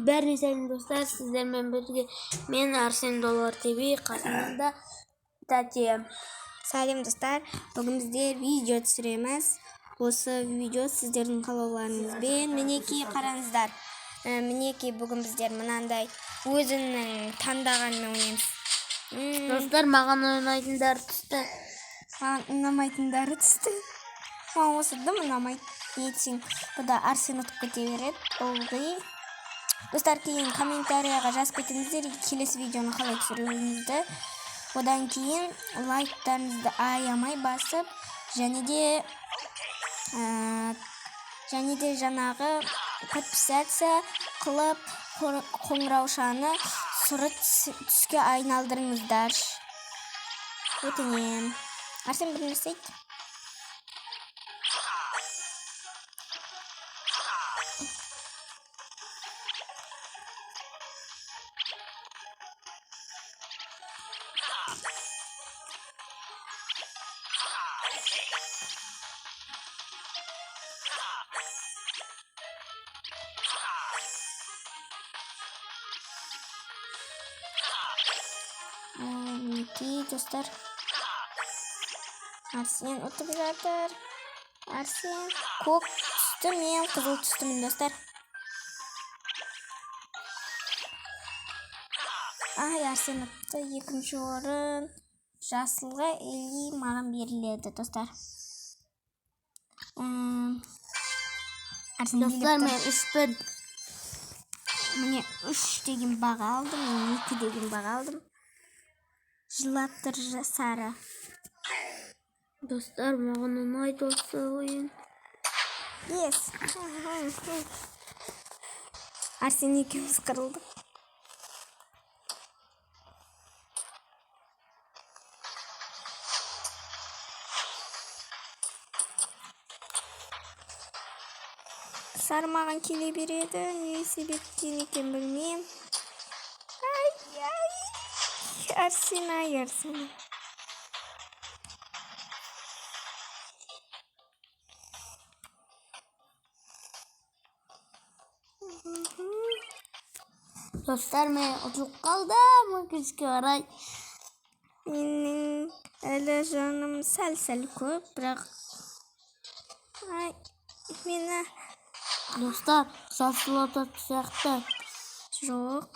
бәріне сәлем достар, сіздермен бірге мен Арсен Доллар ТВ, қасымда Тәте. Сәлем достар, бүгін біздер видео түсіреміз. Осы видео сіздердің қалауларыңызбен. Мінекей қараңыздар. Мінекей бүгін біздер мынандай өзінің таңдағанымен ойнаймыз. Достар, маған ұнайтындары түсті. Маған ұнамайтындары түсті. Маған осы да ұнамайды. Ертең бұда Арсен ұтып кете береді. Ылғи. Достар, кейін комментарияға жазып кетіңіздер, келесі видеоны қалай түсіруіңізді. Одан кейін лайктарыңызды аямай басып, және де жаңағы подписация қылып қоңыраушаны сұры түске айналдырыңыздар. Өтінем. Арсен бір нәрсе айт. Мінекей достар, Арсен ұтып жатыр. Арсен көк түсті, мен қызыл түстімін достар. Арсен ұтты. Екінші орын жасылға или маған беріледі достар. Достар, мен 3-пін. Міне 3 деген баға алдым, мен 2 деген баға алдым. Жылап тұр сары. Достар, маған ұнайды осы ойын. Yes. Арсен екеуміз қырылды. Сары маған келе береді. Не себептен екен білмеймін. Арсен. Достар, мен ұтылып қалдым. Өкінішке орай. Менің әлі жаным сәл көп, бірақ мені Достар, жасыл отат сияқты. жоқ.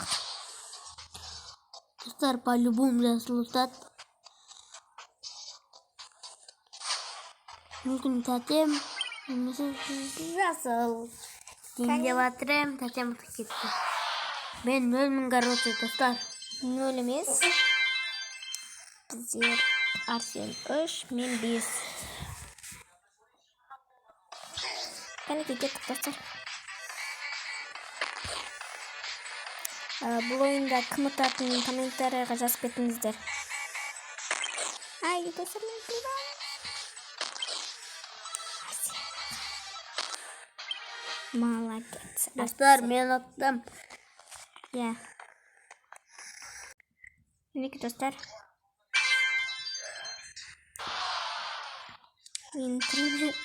Достар, по-любому жасыл отат. Мүмкін тәтем жасыл. Деп атырым, тәтем ұтып кетті. Мен 0 короче, достар. 0 емес. Біздер Арсен 3, мен 5. Кәне кеттік достар. Бұл ойында кім ұтатынын комментарияға жазып кетіңіздер. Достар, мен қылдым. Молодец. Достар, мен ұттым. Мінекей достар. Мен тұрып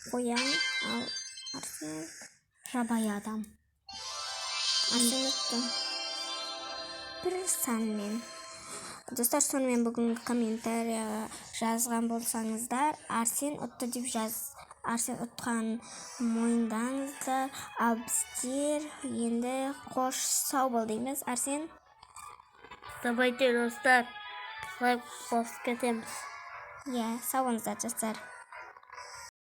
қоян, ал Арсен жабай адам. Арсен ұтты. Бір санмен. Достар, сонымен бүгінгі комментарияға жазған болсаңыздар, Арсен ұтты деп Арсен ұтқан мойындаңыздар. Ал біздер енді қош сау бол дейміз. Арсен. Давайте, достар, лайк басып кетеміз. Сау болыңыздар достар.